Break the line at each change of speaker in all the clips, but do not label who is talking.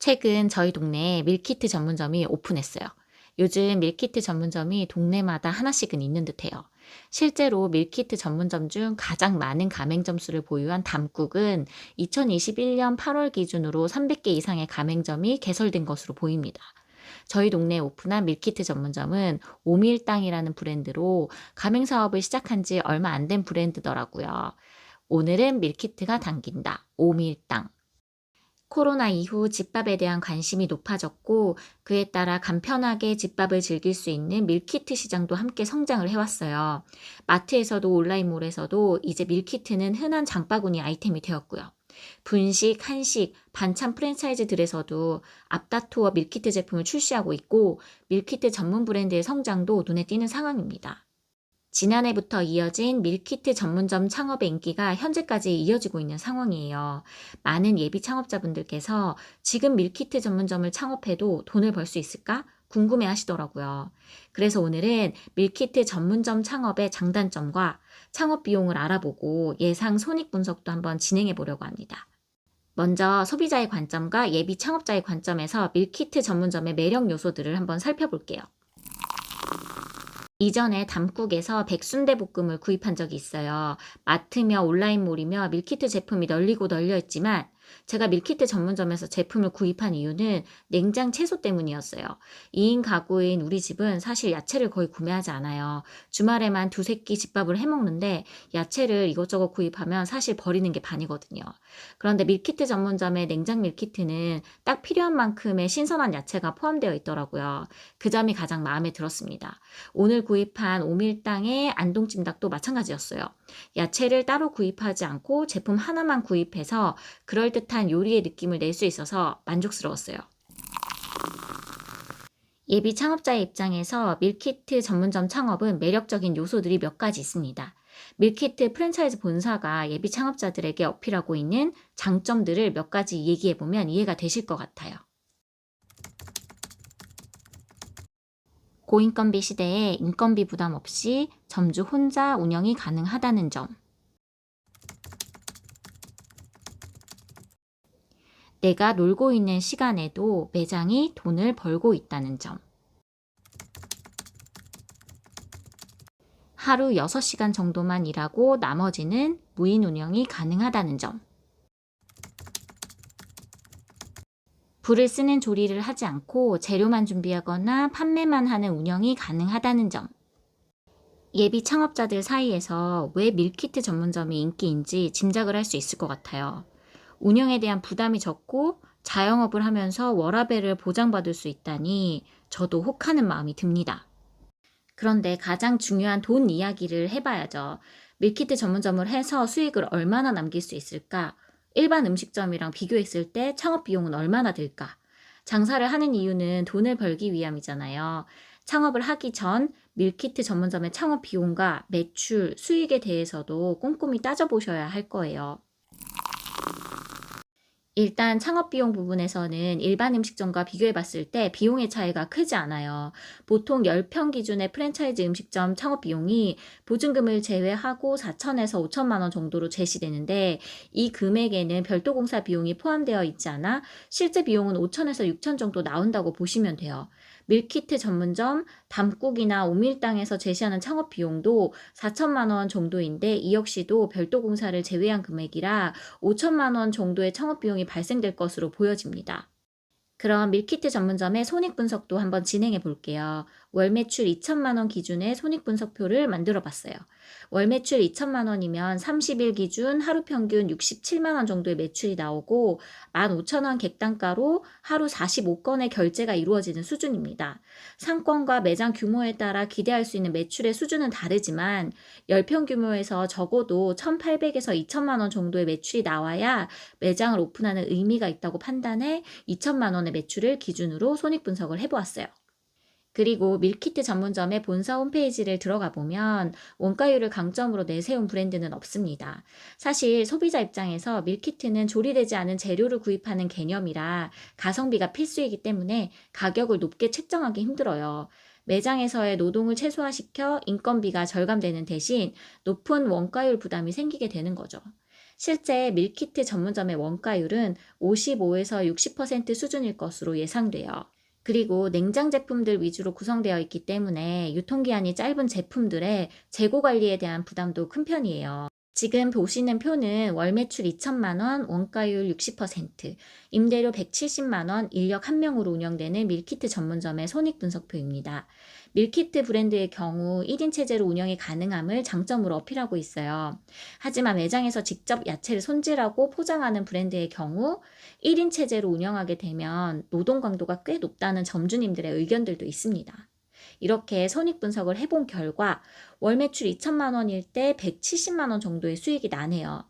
최근 저희 동네에 밀키트 전문점이 오픈했어요. 요즘 밀키트 전문점이 동네마다 하나씩은 있는 듯해요. 실제로 밀키트 전문점 중 가장 많은 가맹점수를 보유한 담국은 2021년 8월 기준으로 300개 이상의 가맹점이 개설된 것으로 보입니다. 저희 동네에 오픈한 밀키트 전문점은 오밀땅이라는 브랜드로 가맹 사업을 시작한 지 얼마 안 된 브랜드더라고요. 오늘은 밀키트가 당긴다. 오밀땅. 코로나 이후 집밥에 대한 관심이 높아졌고 그에 따라 간편하게 집밥을 즐길 수 있는 밀키트 시장도 함께 성장을 해왔어요. 마트에서도 온라인몰에서도 이제 밀키트는 흔한 장바구니 아이템이 되었고요. 분식, 한식, 반찬 프랜차이즈들에서도 앞다투어 밀키트 제품을 출시하고 있고 밀키트 전문 브랜드의 성장도 눈에 띄는 상황입니다. 지난해부터 이어진 밀키트 전문점 창업의 인기가 현재까지 이어지고 있는 상황이에요. 많은 예비 창업자분들께서 지금 밀키트 전문점을 창업해도 돈을 벌 수 있을까? 궁금해 하시더라고요. 그래서 오늘은 밀키트 전문점 창업의 장단점과 창업 비용을 알아보고 예상 손익 분석도 한번 진행해 보려고 합니다. 먼저 소비자의 관점과 예비 창업자의 관점에서 밀키트 전문점의 매력 요소들을 한번 살펴볼게요. 이전에 담국에서 백순대볶음을 구입한 적이 있어요. 마트며 온라인몰이며 밀키트 제품이 널리고 널려있지만 제가 밀키트 전문점에서 제품을 구입한 이유는 냉장 채소 때문이었어요. 2인 가구인 우리 집은 사실 야채를 거의 구매하지 않아요. 주말에만 두세 끼 집밥을 해먹는데 야채를 이것저것 구입하면 사실 버리는 게 반이거든요. 그런데 밀키트 전문점의 냉장 밀키트는 딱 필요한 만큼의 신선한 야채가 포함되어 있더라고요. 그 점이 가장 마음에 들었습니다. 오늘 구입한 오밀땅의 안동찜닭도 마찬가지였어요. 야채를 따로 구입하지 않고 제품 하나만 구입해서 그럴듯한 요리의 느낌을 낼 수 있어서 만족스러웠어요. 예비 창업자의 입장에서 밀키트 전문점 창업은 매력적인 요소들이 몇 가지 있습니다. 밀키트 프랜차이즈 본사가 예비 창업자들에게 어필하고 있는 장점들을 몇 가지 얘기해보면 이해가 되실 것 같아요. 고인건비 시대에 인건비 부담 없이 점주 혼자 운영이 가능하다는 점. 내가 놀고 있는 시간에도 매장이 돈을 벌고 있다는 점. 하루 6시간 정도만 일하고 나머지는 무인 운영이 가능하다는 점. 불을 쓰는 조리를 하지 않고 재료만 준비하거나 판매만 하는 운영이 가능하다는 점. 예비 창업자들 사이에서 왜 밀키트 전문점이 인기인지 짐작을 할 수 있을 것 같아요. 운영에 대한 부담이 적고 자영업을 하면서 워라밸을 보장받을 수 있다니 저도 혹하는 마음이 듭니다. 그런데 가장 중요한 돈 이야기를 해봐야죠. 밀키트 전문점을 해서 수익을 얼마나 남길 수 있을까? 일반 음식점이랑 비교했을 때 창업 비용은 얼마나 들까? 장사를 하는 이유는 돈을 벌기 위함이잖아요. 창업을 하기 전 밀키트 전문점의 창업 비용과 매출, 수익에 대해서도 꼼꼼히 따져보셔야 할 거예요. 일단 창업 비용 부분에서는 일반 음식점과 비교해 봤을 때 비용의 차이가 크지 않아요. 보통 10평 기준의 프랜차이즈 음식점 창업 비용이 보증금을 제외하고 4천에서 5천만 원 정도로 제시되는데 이 금액에는 별도 공사 비용이 포함되어 있지 않아 실제 비용은 5천에서 6천 정도 나온다고 보시면 돼요. 밀키트 전문점, 담국이나 오밀땅에서 제시하는 창업 비용도 4천만 원 정도인데 이 역시도 별도 공사를 제외한 금액이라 5천만 원 정도의 창업 비용이 발생될 것으로 보여집니다. 그럼 밀키트 전문점의 손익 분석도 한번 진행해 볼게요. 월 매출 2천만 원 기준의 손익 분석표를 만들어 봤어요. 월 매출 2천만 원이면 30일 기준 하루 평균 67만 원 정도의 매출이 나오고 15,000원 객단가로 하루 45건의 결제가 이루어지는 수준입니다. 상권과 매장 규모에 따라 기대할 수 있는 매출의 수준은 다르지만 10평 규모에서 적어도 1,800에서 2천만 원 정도의 매출이 나와야 매장을 오픈하는 의미가 있다고 판단해 2천만 원의 매출을 기준으로 손익 분석을 해보았어요. 그리고 밀키트 전문점의 본사 홈페이지를 들어가 보면 원가율을 강점으로 내세운 브랜드는 없습니다. 사실 소비자 입장에서 밀키트는 조리되지 않은 재료를 구입하는 개념이라 가성비가 필수이기 때문에 가격을 높게 책정하기 힘들어요. 매장에서의 노동을 최소화시켜 인건비가 절감되는 대신 높은 원가율 부담이 생기게 되는 거죠. 실제 밀키트 전문점의 원가율은 55에서 60% 수준일 것으로 예상돼요. 그리고 냉장 제품들 위주로 구성되어 있기 때문에 유통기한이 짧은 제품들의 재고 관리에 대한 부담도 큰 편이에요. 지금 보시는 표는 월 매출 2천만 원, 원가율 60%, 임대료 170만 원, 인력 1명으로 운영되는 밀키트 전문점의 손익분석표입니다. 밀키트 브랜드의 경우 1인 체제로 운영이 가능함을 장점으로 어필하고 있어요. 하지만 매장에서 직접 야채를 손질하고 포장하는 브랜드의 경우 1인 체제로 운영하게 되면 노동 강도가 꽤 높다는 점주님들의 의견들도 있습니다. 이렇게 손익 분석을 해본 결과 월 매출 2천만 원일 때 170만 원 정도의 수익이 나네요.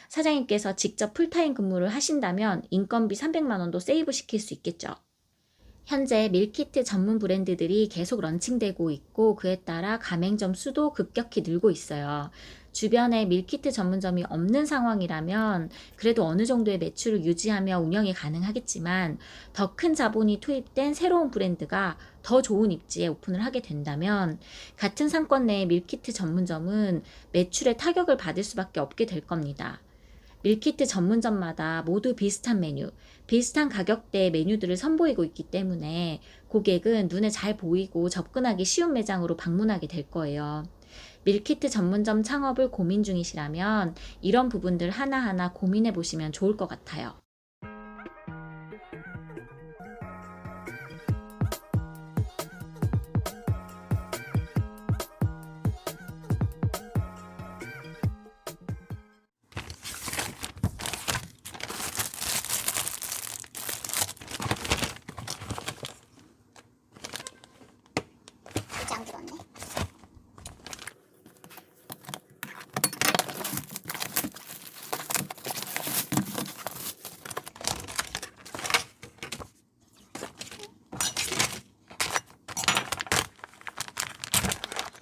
사장님께서 직접 풀타임 근무를 하신다면 인건비 300만 원도 세이브 시킬 수 있겠죠. 현재 밀키트 전문 브랜드들이 계속 런칭되고 있고 그에 따라 가맹점 수도 급격히 늘고 있어요. 주변에 밀키트 전문점이 없는 상황이라면 그래도 어느 정도의 매출을 유지하며 운영이 가능하겠지만 더 큰 자본이 투입된 새로운 브랜드가 더 좋은 입지에 오픈을 하게 된다면 같은 상권 내의 밀키트 전문점은 매출에 타격을 받을 수밖에 없게 될 겁니다. 밀키트 전문점마다 모두 비슷한 메뉴, 비슷한 가격대의 메뉴들을 선보이고 있기 때문에 고객은 눈에 잘 보이고 접근하기 쉬운 매장으로 방문하게 될 거예요. 밀키트 전문점 창업을 고민 중이시라면 이런 부분들 하나하나 고민해 보시면 좋을 것 같아요.
이제 안 들었네.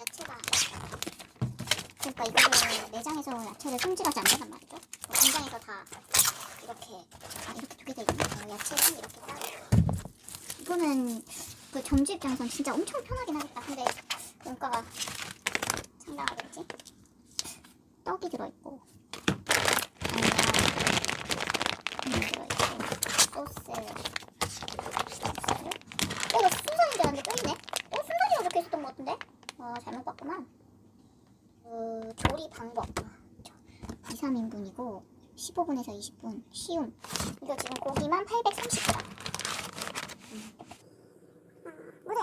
야채가 그러니까 이거는 매장에서 야채를 손질하지 않는단 말이죠. 공장에서 다 이렇게 이렇게 두개 돼 있네. 야채는 이렇게 따로. 이거는 그 점주 입장에선 진짜 엄청 편하긴 하겠다. 근데 원가가 상당하겠지? 떡이 들어있고 들어있고 소스 이거 순선인 줄 알았는데 또 있네? 순선이라고 적혀 있었던 것 같은데? 잘못 봤구만. 조리 방법 2, 3인분이고 15분에서 20분 쉬움. 이거 지금 고기만 830g. 물에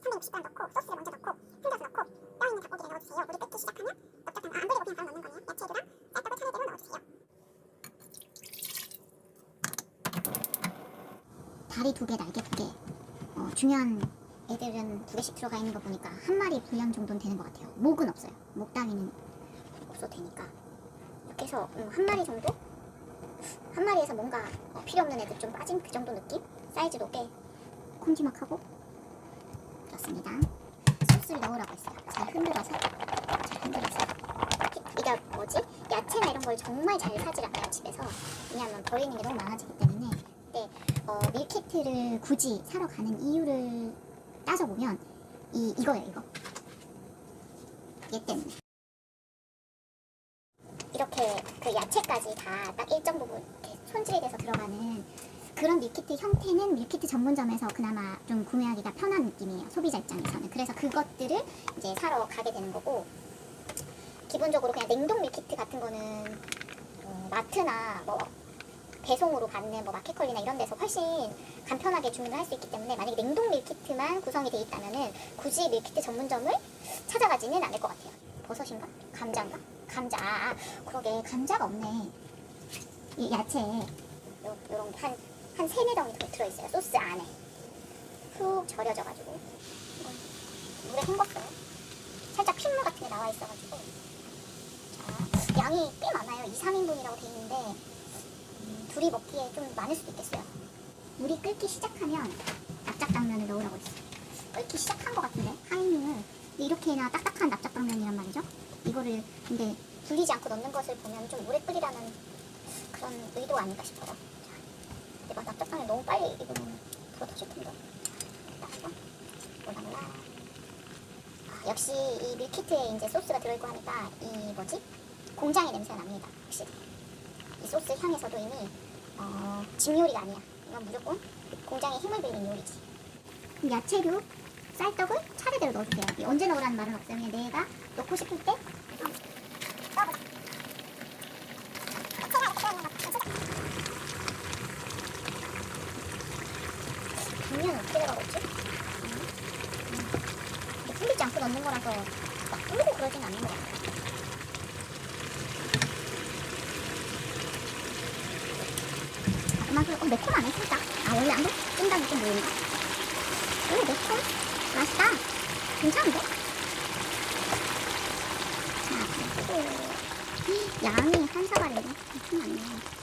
360g 넣고 소스를 먼저 넣고 흘려서 넣고 뼈 있는 닭고기를 넣어주세요. 물이 끓기 시작하면 넓적한 안 불리고 그냥 바로 넣는 거예요. 야채류랑 쌀떡을 차례대로 넣어주세요. 다리 2개, 날개 2개. 중요한 애들은 2개씩 들어가 있는 거 보니까 한 마리 분량 정도는 되는 것 같아요. 목은 없어요. 목 따위는 없어도 되니까 이렇게 해서 한 마리 정도? 한 마리에서 뭔가 필요 없는 애들 좀 빠진 그 정도 느낌? 사이즈도 꽤 큼지막하고 그렇습니다. 소스를 넣으라고 했어요. 잘 흔들어서 이게 뭐지? 야채나 이런 걸 정말 잘 사질 않아요 집에서. 왜냐하면 버리는 게 너무 많아지기 때문에. 근데 밀키트를 굳이 사러 가는 이유를 따져보면 이거예요. 이거 얘 때문에 이렇게 그 야채까지 다 딱 일정 부분 이렇게 손질이 돼서 들어가는 그런 밀키트 형태는 밀키트 전문점에서 그나마 좀 구매하기가 편한 느낌이에요. 소비자 입장에서는. 그래서 그것들을 이제 사러 가게 되는 거고, 기본적으로 그냥 냉동 밀키트 같은 거는 마트나 뭐 배송으로 받는 뭐 마켓컬리나 이런 데서 훨씬 간편하게 주문을 할 수 있기 때문에 만약에 냉동 밀키트만 구성이 돼 있다면은 굳이 밀키트 전문점을 찾아가지는 않을 것 같아요. 버섯인가? 감자인가? 감자. 그러게 감자가 없네. 이 야채에 요런 게 한 3-4덩이 들어있어요. 소스 안에 푹 절여져가지고 물에 헹궜어요. 살짝 핏물 같은 게 나와 있어가지고. 자, 양이 꽤 많아요. 2, 3인분이라고 돼 있는데 둘이 먹기에 좀 많을 수도 있겠어요. 물이 끓기 시작하면 납작당면을 넣으라고 했어요. 끓기 시작한 것 같은데 타이밍을. 이렇게나 딱딱한 납작당면이란 말이죠. 이거를 근데 불리지 않고 넣는 것을 보면 좀 오래 끓이라는 그런 의도 아닌가 싶어요. 자, 근데 납작당면 너무 빨리 익으면 더 터질 텐데. 몰라. 역시 이 밀키트에 이제 소스가 들어있고 하니까 이 뭐지? 공장의 냄새가 납니다. 확실히. 이 소스 향에서도 이미 집 요리가 아니야. 이건 무조건 공장의 힘을 빌린 요리지. 야채류, 쌀떡을 차례대로 넣어주세요. 이 언제 넣으라는 말은 없어요. 그냥 내가 넣고 싶을 때 넣어보세요. 당면은 어떻게 들어가고 있지? 불리지 않고 넣는 거라서 막 불고 그러진 않는 것 같아요. 그만큼 매콤하네 살짝. 아 원래 안 찐다는 좀 모른가? 오 매콤? 맛있다. 괜찮은데? 자 그리고 양이 한 사발이네. 엄청 많네.